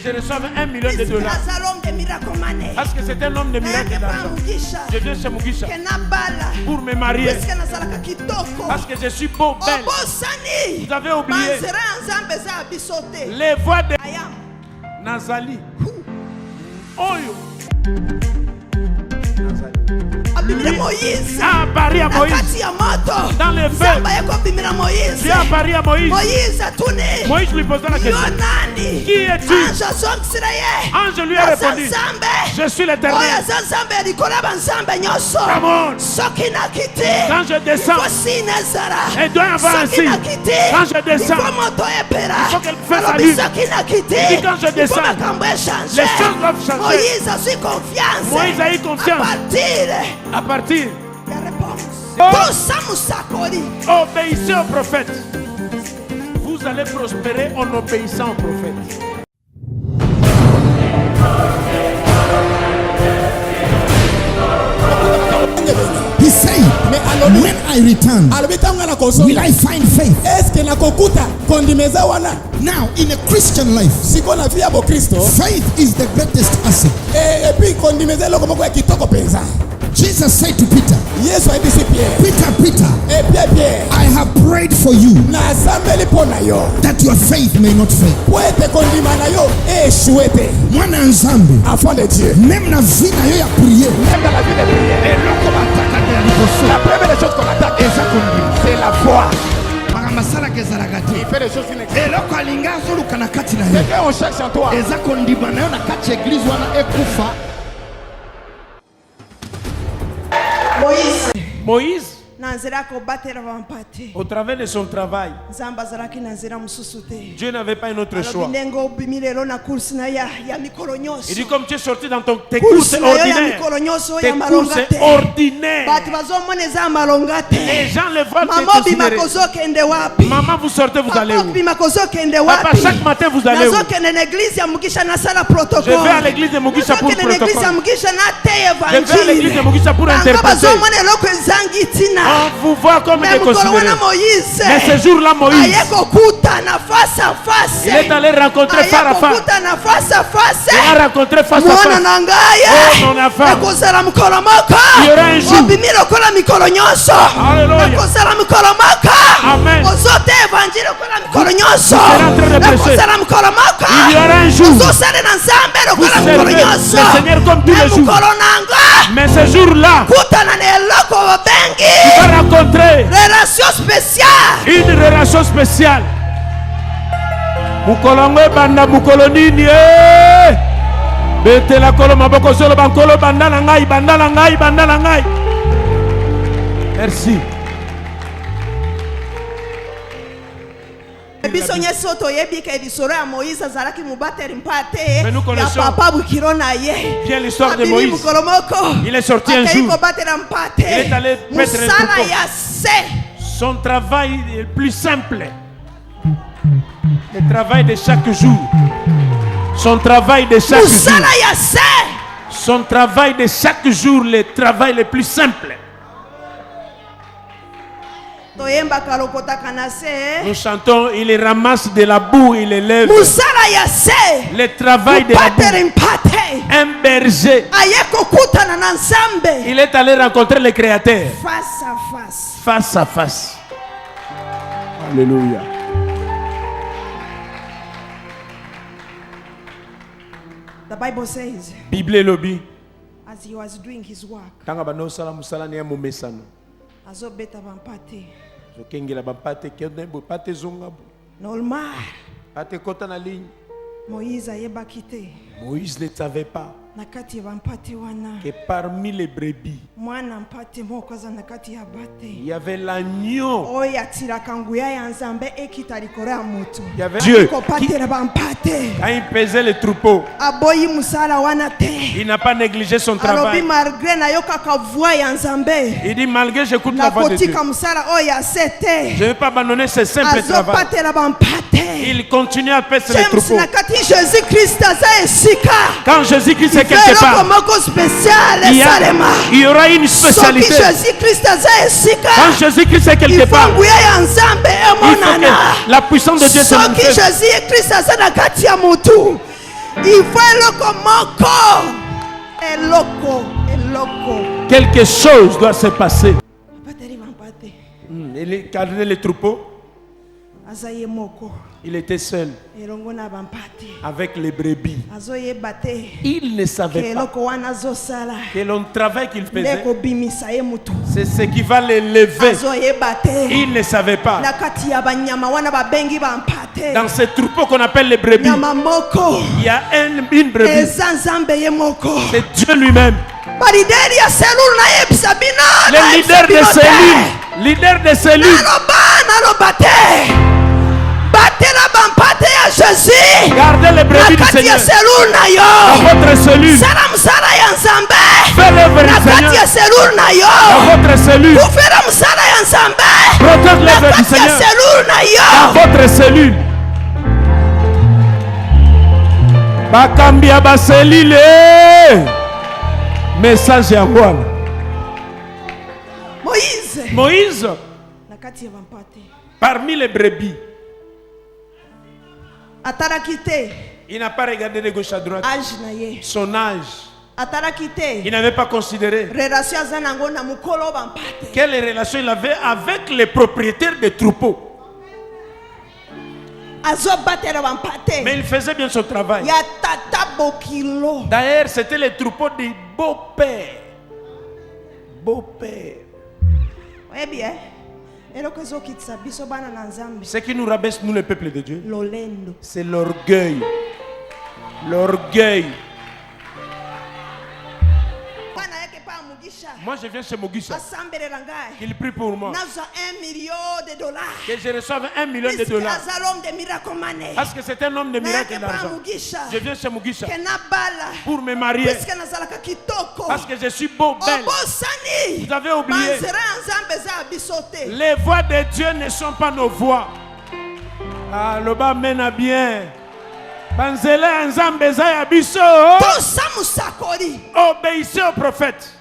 je reçois $1 million. Parce que c'est un homme de miracle d'argent. Je viens chez Mugisha pour me marier. Parce que je suis beau, belle. Vous avez oublié les voix de Nazali. Oyo. Moïse a apparu à Moïse dans le feu. Dieu a apparu à Moïse. Moïse lui posa la question: qui es-tu? Ange lui a répondu: je suis l'Éternel. Come on. Quand je descends, elle doit avoir un signe. Quand je descends, il faut qu'elle fasse sa lune. Il dit: quand je descends, les choses doivent changer. Moïse a eu confiance. À partir obéissez au prophète. Vous allez prospérer en obéissant au prophète. He said, when I return, will I find faith? Now, in a Christian life, faith is the greatest asset. Jesus said to Peter, Peter, I have prayed for you that your faith may not fail. Mwana nzambe, même la vie na prier. La première chose qu'on attaque, c'est la foi. Quelqu'un on cherche en toi. Moïse, au travers de son travail, Dieu n'avait pas un autre choix. Il dit: comme tu es sorti dans tes courses ordinaires, les gens le voient te considérer. Maman, vous sortez, vous allez où? Papa, chaque matin vous allez où? Je vais à l'église de Mugisha pour le protocole. Je vais à l'église de Mugisha pour interpréter. On vous voit comme des considérés. Mais ce jour-là, Moïse, il est allé rencontrer face à face. Il a rencontré face à face. Oh mon enfant, il y aura un jour. Alléluia. Amen. Vous serez en train de prêcher. Il y aura un jour. Vous servez le Seigneur comme tous les jours. Mais ce jour-là, tu vas rencontrer une relation spéciale. Mukolongwe banda mukolonini betela kolo maboko solo bankolo banda na ngai banda na ngai banda na ngai. Merci. Mais nous connaissons bien l'histoire de Moïse. Il est sorti un jour. Il est allé mettre un troupeau. Son travail est le plus simple. Le travail de chaque jour. Son travail de chaque jour. Son travail de chaque jour, le travail le plus simple. Nous chantons: il ramasse de la boue, il élève. Le travail de la boue. Un berger. Il est allé rencontrer le Créateur. Face à face. Alléluia. The Bible says, Bible lobby. as he was doing his work, azobeta bampate. Normal. Moïse ayebaki te. Moïse ne savait pas que parmi les brebis, il y avait l'agneau. Il y avait Dieu qui, quand il pesait les troupeaux, il n'a pas négligé son travail. Il dit: malgré j'écoute la voix de Dieu, je ne vais pas abandonner ce simple travail. Il continue à peser les troupeaux. Quand Jésus-Christ est quelque part, il y aura une spécialité. Quand Jésus-Christ est quelque part, il faut que la puissance de Dieu se manifeste. Il faut eloko. Quelque chose doit se passer. Il gardait les troupeaux. Il était seul avec les brebis. Il ne savait pas que le travail qu'il faisait, c'est ce qui va les lever. Il ne savait pas. Dans ces troupeaux qu'on appelle les brebis, il y a une brebis. C'est Dieu lui-même. Le leader de cellules. Gardez les brebis du Seigneur dans votre cellule. Faites l'œuvre du Seigneur dans votre cellule. Protège l'œuvre du Seigneur dans votre cellule. Bakambia baselile. Message ya Bwana. Moïse parmi les brebis. Il n'a pas regardé de gauche à droite. Son âge. Il n'avait pas considéré quelle relation il avait avec les propriétaires des troupeaux. Mais il faisait bien son travail. D'ailleurs, c'était les troupeaux du beau-père. Beau-père. Oui, bien. Ce qui nous rabaisse, nous, le peuple de Dieu, c'est l'orgueil. L'orgueil. Moi, je viens chez Mogisha. Il prie pour moi. Que je reçoive $1 million. Parce que c'est un homme de miracle et d'argent. Je viens chez Mogisha pour me marier. Parce que je suis beau, belle. Vous avez oublié. Les voix de Dieu ne sont pas nos voix. Ah, le bas mène à bien. Obéissez au prophète.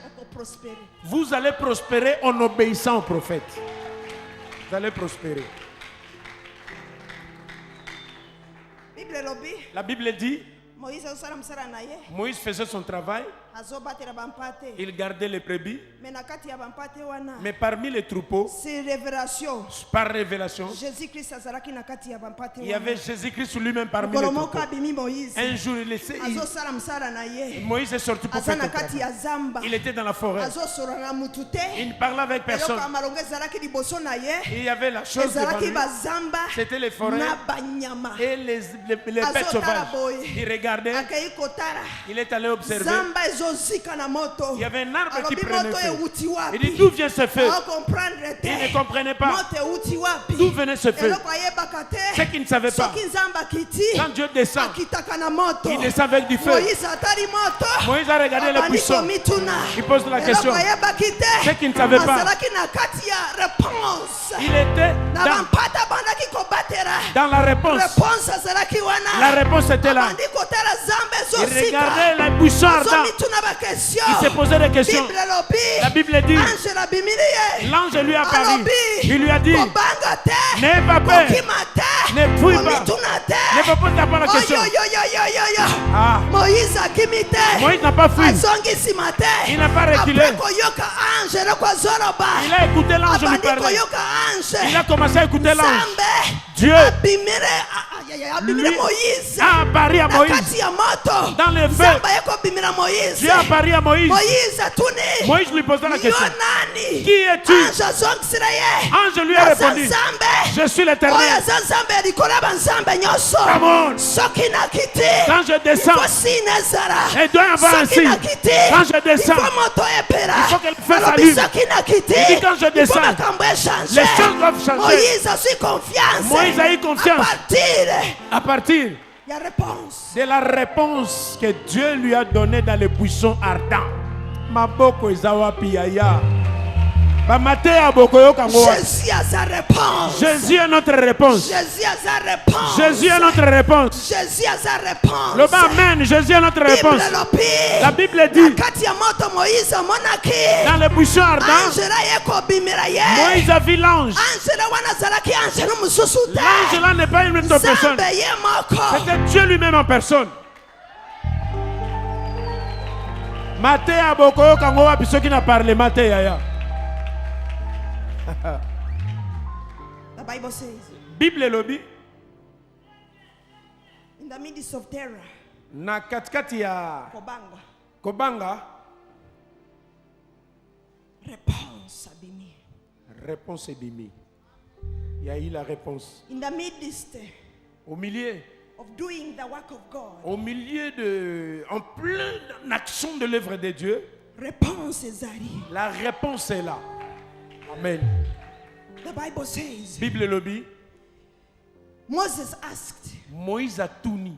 Vous allez prospérer en obéissant au prophète. Vous allez prospérer. La Bible dit, Moïse faisait son travail. Il gardait les brebis. Mais parmi les troupeaux, par révélation, il y avait Jésus-Christ lui-même parmi les troupeaux. Un jour, Moïse est sorti pour faire son travail. Il était dans la forêt. Il ne parlait avec personne. Il y avait la chose devant lui. C'était les forêts et les bêtes sauvages. Il regardait. Il est allé observer. Il y avait un arbre qui prenait feu. Il dit, d'où vient ce feu? Il ne comprenait pas d'où venait ce feu. Ce qu'il ne savait pas. Quand Dieu descend, il descend avec du feu. Moïse a regardé le buisson. Il pose la question. Ce qu'il ne savait pas. Il était dans la réponse. La réponse était là. Il regardait les buissons ardents. Il s'est posé des questions. La Bible dit, l'ange lui a apparu. Il lui a dit, n'aie pas peur, ne fuis pas, ne va pas t'apprendre la question. Moïse n'a pas fui. Il n'a pas reculé. Il a écouté l'ange lui parler. Il a commencé à écouter l'ange. Dieu lui a apparu à Moïse dans le feu. Dieu a apparu à Moïse. Moïse lui posa la question. Qui es-tu? Ange lui a répondu, je suis l'Éternel. Come on. Quand je descends, elle doit y avoir un signe. Quand je descends, il faut qu'elle fasse sa lune. Il dit quand je descends, les choses doivent changer. Moïse a eu confiance à partir de la réponse que Dieu lui a donnée dans les buissons ardents. Maboko Ezawa Piyaya. Jésus a sa réponse. Jésus est notre réponse. Jésus a sa réponse. Jésus est notre réponse. Jésus a sa réponse. Le Amen. Jésus est notre réponse. La Bible dit dans les buissons ardents, Moïse a vu l'ange. L'ange là n'est pas une autre personne. C'était Dieu lui-même en personne. Matéa boko kango wapi soki na parle Matéa ya. The Bible says. Bible lobby. In the midst of terror. Na katikati ya Kobanga. Réponse abimi. Réponse ebimi. Il y a eu la réponse. In the midst. Au milieu. Of doing the work of God. Au milieu de, en pleine action de l'œuvre de Dieu. Réponse est arrivée. La réponse est là. Amen. The Bible says. Bible lobby. Moses asked. Moïse a tout dit.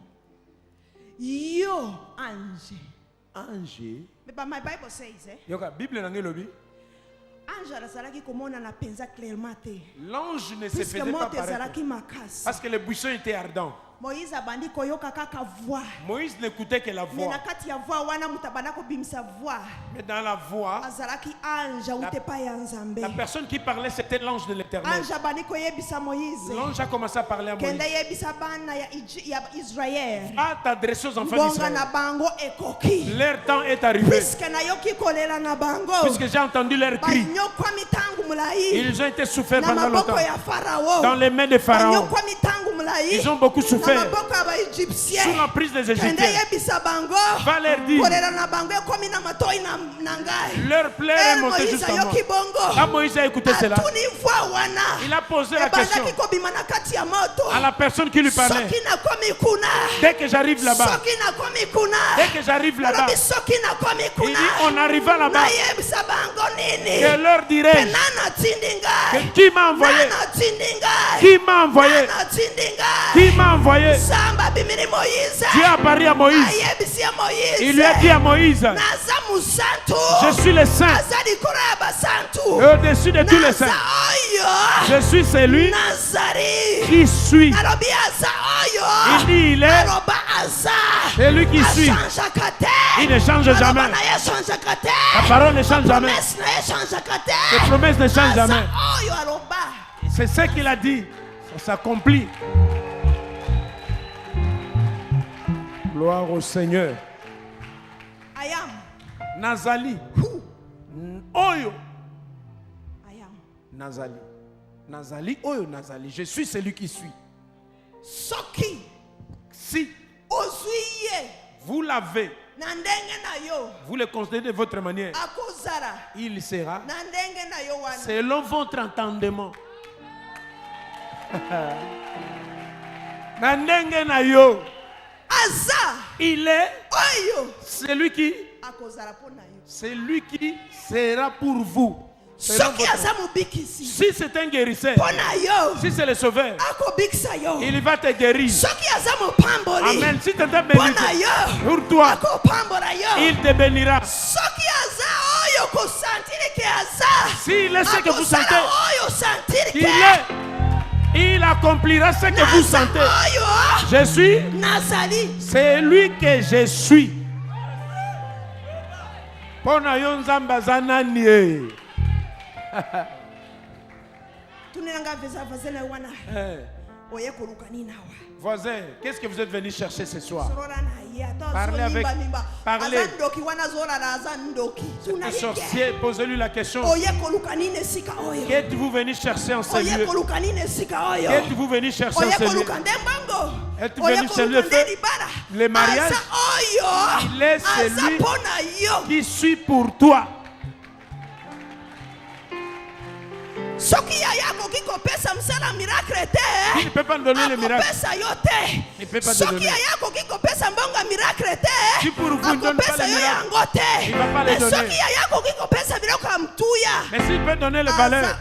Yo ange. Ange. But my Bible says. Yoka Bible nange lobby. L'ange ne se faisait pas paraître parce que les buissons étaient ardents. Moïse n'écoutait que la voix. Mais dans la voix, la personne qui parlait, c'était l'ange de l'Éternel. L'ange a commencé à parler à Moïse. Va t'adresser aux enfants d'Israël. Leur temps est arrivé. Puisque j'ai entendu leur cri. Ils ont été soufferts pendant longtemps dans les mains de Pharaon. Ils ont beaucoup souffert sous la prise des Égyptiens. Va leur dire, leur plaie est montée jusqu'à moi. Quand Moïse a écouté cela, il a posé la question à la personne qui lui parlait. Dès que j'arrive là-bas, il dit, on arriva là-bas, que leur dirais-je, qui m'a envoyé, qui m'a envoyé, qui m'a envoyé. Dieu a parlé à Moïse. Il lui a dit à Moïse, je suis le saint, au-dessus de tous les saints. Je suis celui qui suit. Il dit, il est celui qui suit. Il ne change jamais. La parole ne change jamais. Les promesses ne changent jamais. C'est ce qu'il a dit. Ça s'accomplit. Gloire au Seigneur. I am. Nazali. Who? Oyo. I am. Nazali. Nazali. Oyo Nazali. Je suis celui qui suis. Soki. Si Ozuiye. vous l'avez, Nandenge na yo. vous le considérez de votre manière, Akozara. il sera Nandenge na yo wana. selon votre entendement. Nandenge na yo. Aza. Il est Oyo. celui qui sera pour vous. Soki aza mubikisi. Si c'est un guérisseur, Pona yo. si c'est le sauveur, Akobikisa yo. il va te guérir. Soki aza mupamboli. Amen. Si tu es béni Pona yo. pour toi, Akopambola yo. il te bénira. Soki aza oyo kosantire ke aza. S'il est ce que vous sentez, oyo santire il ke. est. Il accomplira ce que vous sentez. Je suis. Nazali. C'est lui que je suis. Pona yo nzamba zanani. Tunenanga veza vazela wana. Oye kolukani nawa. Voisin, qu'est-ce que vous êtes venu chercher ce soir? Parlez avec. Parlez. Un sorcier, posez-lui la question. Qu'êtes-vous venu chercher en ce lieu? Qu'êtes-vous venu chercher en ce lieu? Êtes-vous venu chercher le feu? Le mariage? Il est celui qui suit pour toi. Il ne peut pas nous donner le miracle. Il ne peut pas te donner. Si pour vous ne donne pas le miracle, il ne va pas le donner. Mais s'il peut donner le valeur,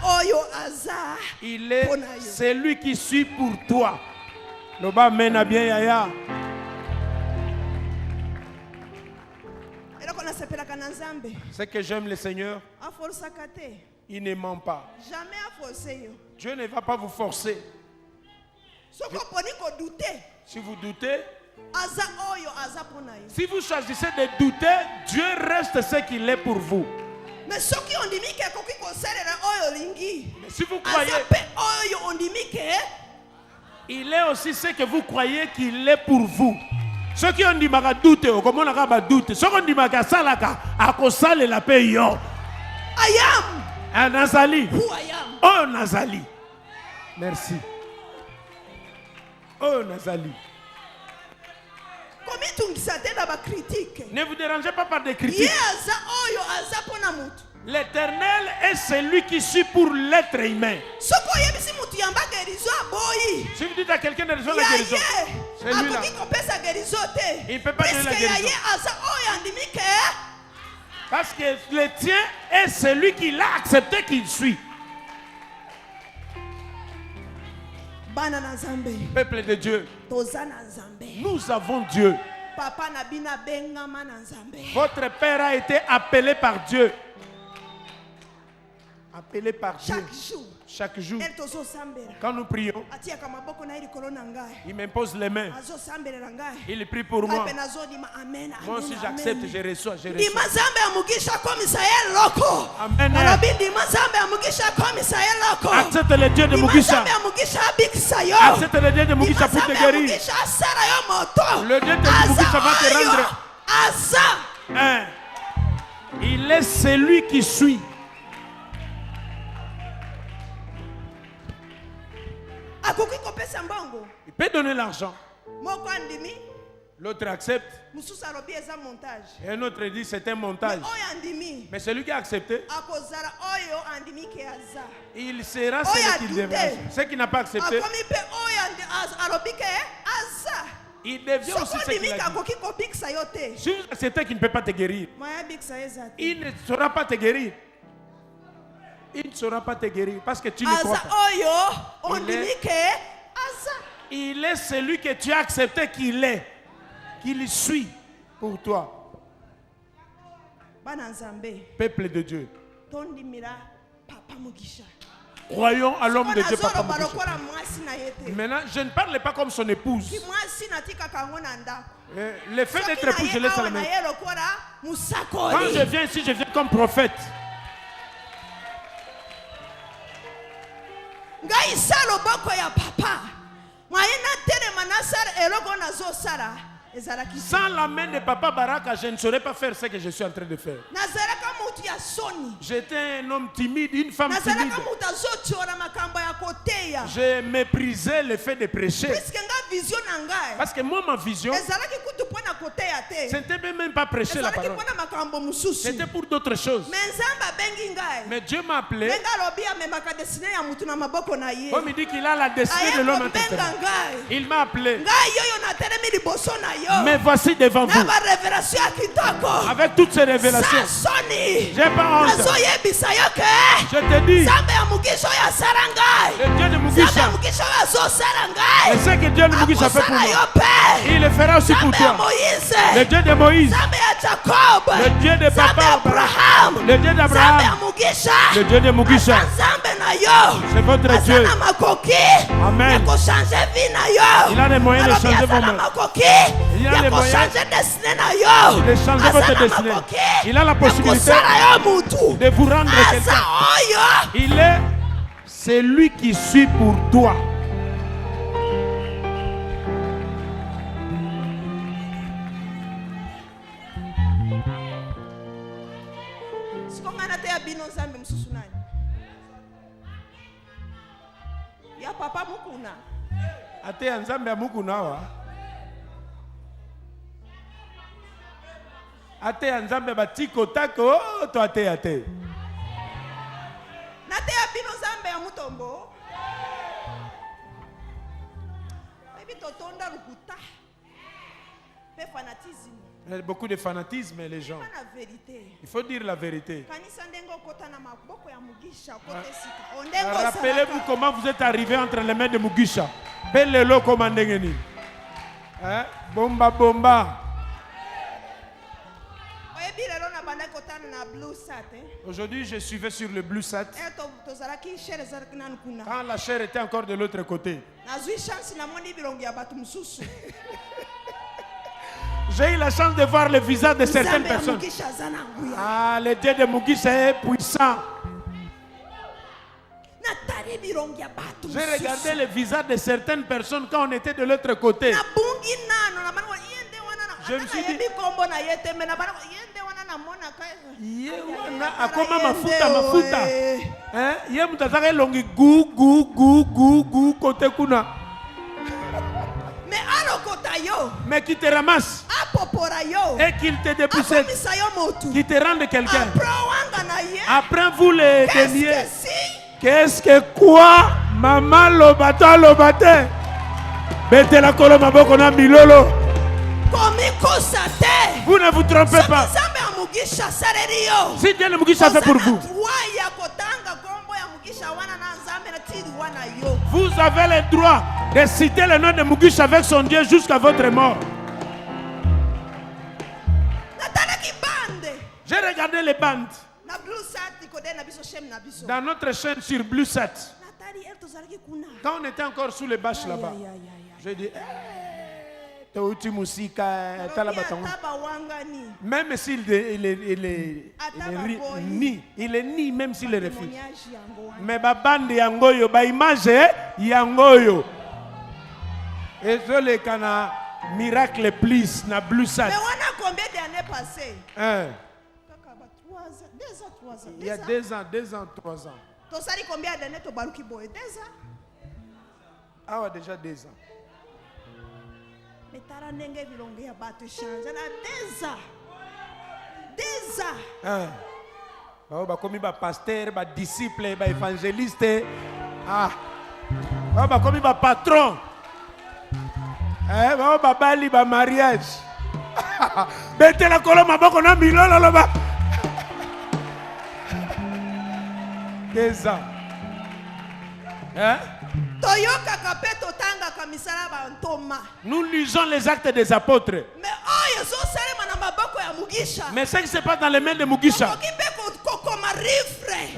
il est celui qui suit pour toi. Loba mena bien yaya. C'est que j'aime le Seigneur. Il ne ment pas. Jamais à forcer. Dieu ne va pas vous forcer. Si vous doutez, si vous choisissez de douter, Dieu reste ce qu'il est pour vous. Mais si vous croyez, il est aussi ce que vous croyez qu'il est pour vous. Ceux qui ont dit maka doute, comment on a doute. Ceux qui ont dit maka salaka, à kosale la paix yo. I am. Un Nazali. Who I am. Oh Nazali. Merci. Oh Nazali. Ne vous dérangez pas par des critiques. L'Éternel est celui qui suit pour l'être humain. Si vous dites à quelqu'un de besoin de la guérison, c'est lui là. Il ne peut pas donner la guérison. Parce que le tien est celui qui l'a accepté qu'il suit. Peuple de Dieu, nous avons Dieu. Votre père a été appelé par Dieu. Appelé par Dieu. Chaque jour. Quand nous prions, il m'impose les mains. Il prie pour moi. Moi aussi j'accepte, je reçois. Amen. Accepte le Dieu de Mugisha. Accepte le Dieu de Mugisha pour te guérir. Le Dieu de Mugisha va te rendre. Il est celui qui suit. Il peut donner l'argent. L'autre accepte. Et un autre dit c'est un montage. Mais celui qui a accepté, il sera celui qui devra. Celui qui n'a pas accepté, il devient aussi ce qu'il a dit. Si vous acceptez qu'il ne peut pas te guérir, il ne saura pas te guérir. Il ne saura pas te guérir parce que tu ne crois pas. Il est celui que tu as accepté qu'il est, qu'il suit pour toi. Peuple de Dieu, croyons à l'homme de Dieu, Papa Mugisha. Maintenant, je ne parle pas comme son épouse. Le fait d'être épouse, je laisse à la main. Quand je viens ici, je viens comme prophète. Sans la main de Papa Baraka, je ne saurais pas faire ce que je suis en train de faire. J'étais un homme timide, une femme timide. Je méprisais le fait de prêcher. Parce que moi, ma vision, ce n'était même pas prêcher la parole. C'était pour d'autres choses. Mais Dieu m'a appelé. Comme il dit qu'il a la destinée de l'homme entre ses mains. Il m'a appelé. Mais voici devant vous, avec toutes ces révélations, j'ai pas honte. Je te dis, le Dieu de Mugisha, et ce que Dieu de Mugisha fait pour moi, il le fera aussi pour toi. Le Dieu de Moïse, le Dieu de Papa Abraham, le Dieu d'Abraham, le Dieu de Mugisha, c'est votre Dieu. Amen. Il a les moyens de changer vos mains. Il a les moyens de changer votre destinée. Il a la possibilité de vous rendre quelqu'un. Il est celui qui suit pour toi. Ate Nzambe ya mukuna wa. Ate Nzambe batiko tako to ate. Nate ya bino Nzambe ya mutombo. Baby totonda rukuta. Pe fanatisme. Il y a beaucoup de fanatisme, les gens. Il faut dire la vérité. Rappelez-vous comment vous êtes arrivé entre les mains de Mugisha. Pelelo komandengeni. Bomba bomba. Aujourd'hui, je suivais sur le Blue Sat. Quand la chair était encore de l'autre côté. J'ai eu la chance de voir le visage de certaines personnes. Ah, le Dieu de Mugisha est puissant. J'ai regardé le visage de certaines personnes quand on était de l'autre côté. Je me suis dit, akoma mafuta. Hein? Ye mutazaka longi gu kote kuna. Mais qui te ramasse et qu'il te dépousse, qui te rende quelqu'un. Après vous les déniez. Qu'est-ce que quoi? Maman lobate. Bete la kolo maboko na milolo. Vous ne vous trompez pas. Si Dieu le Mugisha fait pour vous, vous avez le droit de citer le nom de Mugisha avec son Dieu jusqu'à votre mort. J'ai regardé les bandes dans notre chaîne sur Blue Sat. Quand on était encore sous les bâches là-bas, j'ai dit, même s'il est ni, même s'il est refuse. Mais babande yangoyo, ba image yangoyo. Et je les cana miracle plus na Blue Sat. Mais on a combien d'années passées? Il y a 2 ans, 3 ans. Tu sais combien d'années tu baluki boy? 2 ans. Ah ouais, déjà 2 ans. Mais t'as n'engagé vilonge ya batu change na 2 ans. 2 ans. Bah comme ba pasteur, ba disciple, ba évangéliste. Bah comme ba patron. Bah bali ba mariage. Bete la kolo maboko na milolo loba. 2 ans. Nous lisons les actes des apôtres. Mais ce qui se passe dans les mains de Mugisha,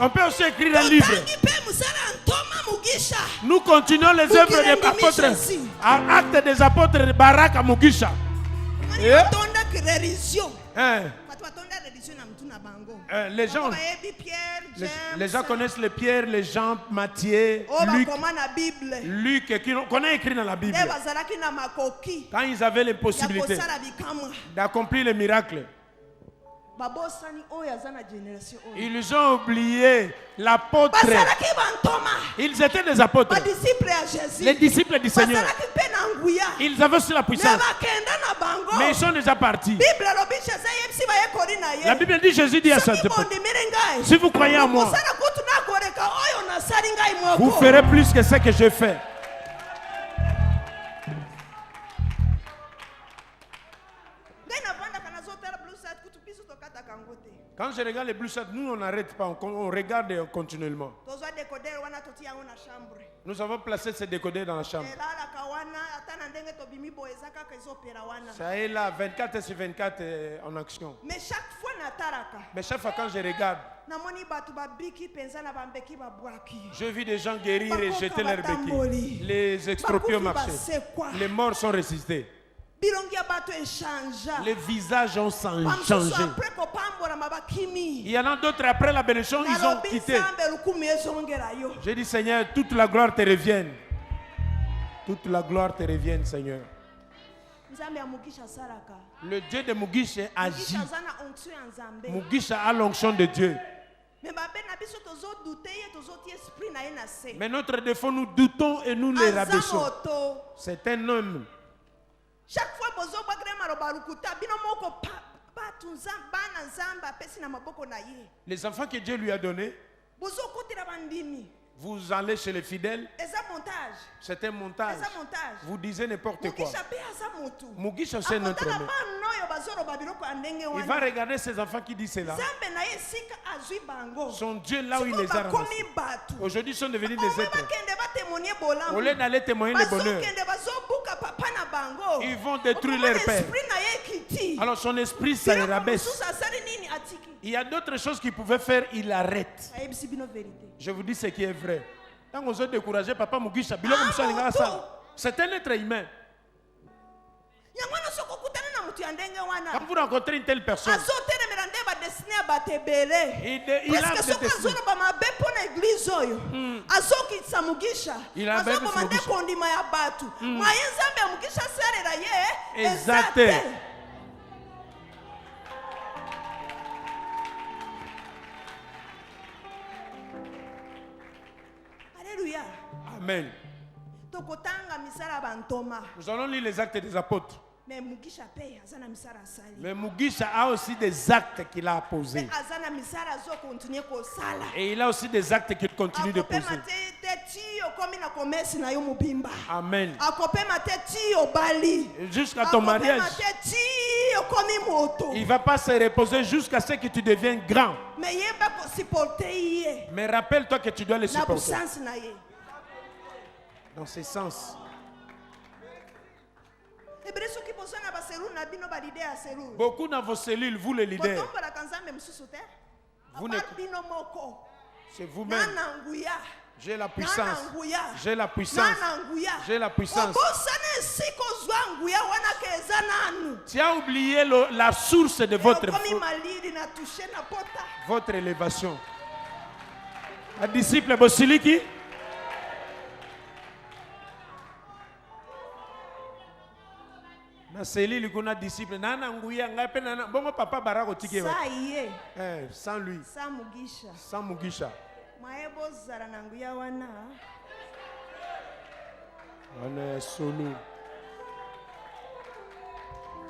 on peut aussi écrire un livre. Nous continuons les œuvres des apôtres. Actes des apôtres de Baraka Mugisha. Les gens connaissent les Pierre, les Jean, Matthieu, Luc, qu'on a écrit dans la Bible. Quand ils avaient les possibilités d'accomplir les miracles, ils ont oublié l'apôtre. Ils étaient des apôtres, les disciples du Seigneur. Ils avaient aussi la puissance, mais ils sont déjà partis. La Bible dit, Jésus dit à cette époque, si vous croyez en moi, vous ferez plus que ce que je fais. Quand je regarde les Blue Sat, nous on n'arrête pas, on regarde continuellement. Nous avons placé ces décodeurs dans la chambre. Ça est là, 24 sur 24 en action. Mais chaque fois quand je regarde, je vis des gens guérir et jeter leurs béquilles. Les expropriés au marché. Les morts sont ressuscités. Les visages ont changé. Il y en a d'autres après la bénédiction, ils ont quitté. J'ai dit, Seigneur, toute la gloire te revienne. Toute la gloire te revienne, Seigneur. Le Dieu de Mugisha agit. Mugisha a l'onction de Dieu. Mais notre défaut, nous doutons et nous les rabaissons. C'est un homme. Chaque fois les enfants que Dieu lui a donnés, vous allez chez les fidèles, c'est un montage. Vous disiez n'importe quoi. Mugisha c'est notre nom. Il va regarder ces enfants qui disent cela. Son Dieu là où il les a ramassés. Aujourd'hui ils sont devenus des êtres. Au lieu d'aller témoigner le bonheur, ils vont détruire leur père. Alors son esprit ça les rabaisse. Il y a d'autres choses qu'il pouvait faire, il arrête. Je vous dis ce qui est vrai. Quand on se découragé, papa Mugisha, c'est un être humain. Quand vous rencontrez une telle personne, il a des destinées. Il a Exactement. Amen. Nous allons lire les actes des apôtres. Mais Mugisha a aussi des actes qu'il a posés. Et il a aussi des actes qu'il continue de poser. Amen. Jusqu'à ton mariage, il ne va pas se reposer jusqu'à ce que tu deviennes grand. Mais rappelle-toi que tu dois le supporter. Dans ce sens. Beaucoup dans vos cellules, vous les leaders, vous ne... c'est vous-même. J'ai la puissance. J'ai la puissance. J'ai la puissance. Tu as oublié la source de votre élévation. Un disciple Bosiliki. Na cellule kuna disciple nana nguya ngape nana bongo papa barako tike wa sans lui sans Mugisha maebo zara na nguya wana on est solo.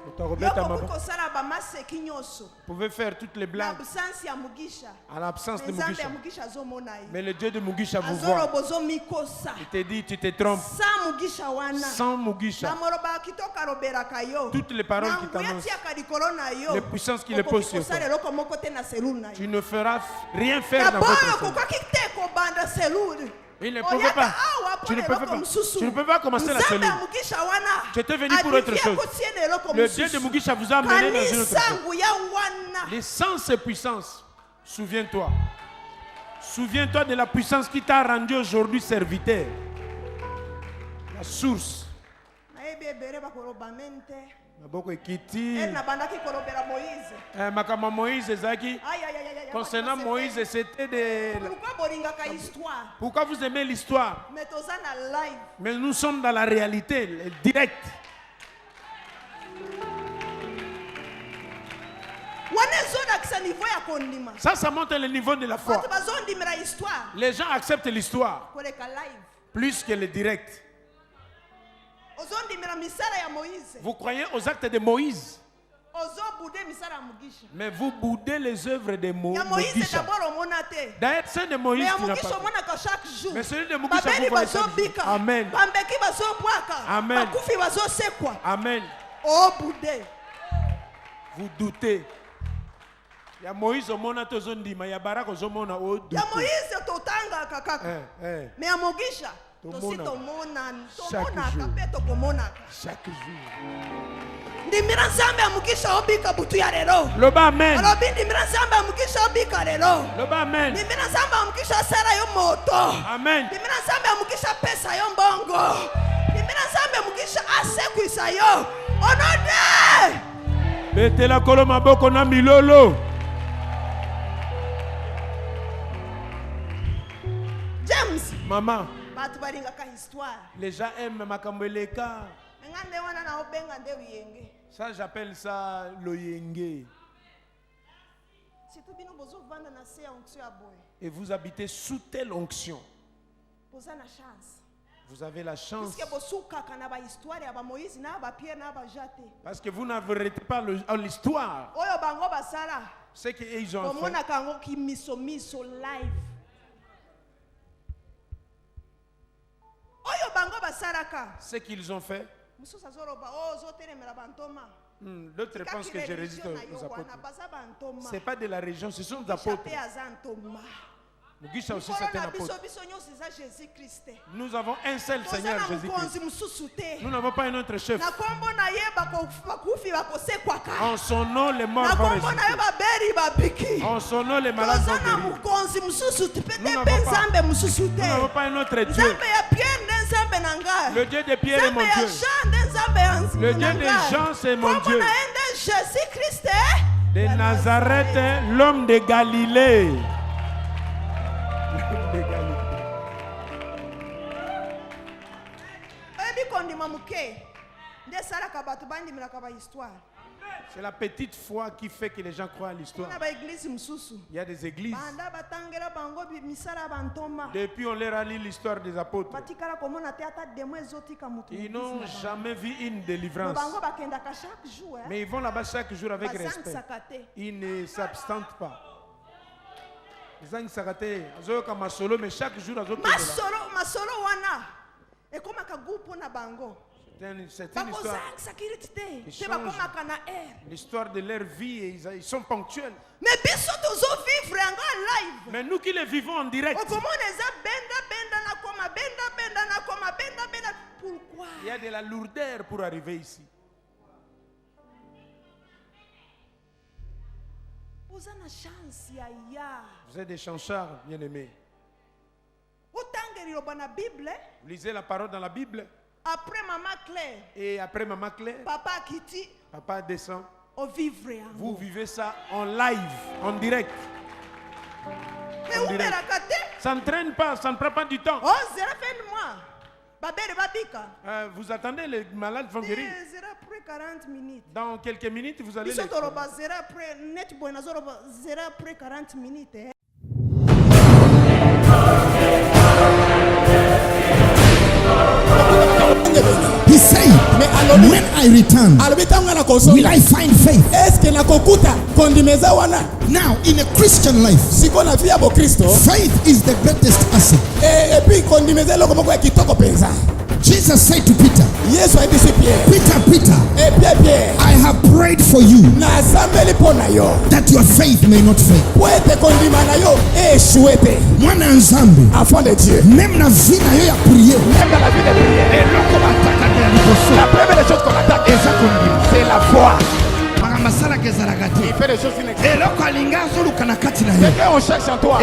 Vous pouvez faire toutes les blagues à l'absence de Mugisha. Mais le Dieu de Mugisha vous voit. Il te dit, tu te trompes. Sans Mugisha, toutes les paroles qui t'annoncent, les puissances qu'il pose sur toi, tu ne feras rien faire dans votre cellule. Il ne pouvait pas. Tu ne peux pas commencer la cellule. Tu étais venu pour autre chose. Le Dieu de Mugisha vous a amené dans une autre chose. L'essence et puissance. Souviens-toi. Souviens-toi de la puissance qui t'a rendu aujourd'hui serviteur. La source. Moïse, concernant Moïse, c'était des... Pourquoi vous aimez l'histoire? Mais nous sommes dans la réalité, le direct. Ça montre le niveau de la foi. Les gens acceptent l'histoire plus que le direct. Vous croyez aux actes de Moïse, mais vous boudez les œuvres de Moïse. D'ailleurs, celle de Moïse, tu n'as pas. Mais celui de Mugisha, vous voyez ça. Amen. Amen. Amen. Vous doutez. Il y a Moïse au monde à Zondima, il y a Barak au monde à Odo. Il y a Moïse au Tanga Kaka. Mais à Mugisha. Chaque jour. Ndimira nzambe amukisha obika butu ya lero. Loba amen. Alobi ndimira nzambe amukisha obika lero. Loba amen. Ndimira nzambe amukisha sala yo moto. Amen. Ndimira nzambe amukisha pesa yo mbongo. Ndimira nzambe amukisha asekwisa yo. Onode. Betela kolo maboko na milolo. James. Maman. Les gens aiment Makambeleka. Ça, j'appelle ça l'oyenge. Et vous habitez sous telle onction. Vous avez la chance. Parce que vous n'arrêtez pas l'histoire. Ce qu'ils ont fait. Ce qu'ils ont fait. D'autres pensent que je résiste aux apôtres. Ce n'est pas de la région, ce sont des apôtres. Mugisha aussi c'est un apôtre. Nous avons un seul Seigneur Jésus-Christ. Nous n'avons pas un autre chef. En son nom les morts vont ressusciter. En son nom les malades vont guérir. Nous n'avons pas un autre Dieu. Le Dieu de Pierre est mon Dieu. Le Dieu de Jean c'est mon Dieu. De Nazareth, l'homme de Galilée. C'est la petite foi qui fait que les gens croient à l'histoire. Il y a des églises. Depuis on leur a lu l'histoire des apôtres. Ils n'ont jamais vu une délivrance. Mais ils vont là-bas chaque jour avec respect. Ils ne s'abstentent pas. Mais chaque jour, c'est une histoire. L'histoire de leur vie et ils sont ponctuels. Mais nous qui les vivons en direct, il y a de la lourdeur pour arriver ici. Vous êtes des chanchards, bien-aimés. Vous lisez la parole dans la Bible. Après Maman Claire. Et après Maman Claire, Papa descend. Vous vivez ça en live, en direct. Ça ne traîne pas, ça ne prend pas du temps. Vous attendez, les malades vont guérir. Dans quelques minutes, vous allez les... He said, when I return, will I find faith? Now, in a Christian life, faith is the greatest asset. Jesus said to Peter, Peter, I have prayed for you that your faith may not fail. Mwana nzambe, même la vie na yo ya prier. La première chose qu'on attaque, c'est la foi. Il fait des choses inexplicables. inexplicables. C'est qu'on cherche en toi.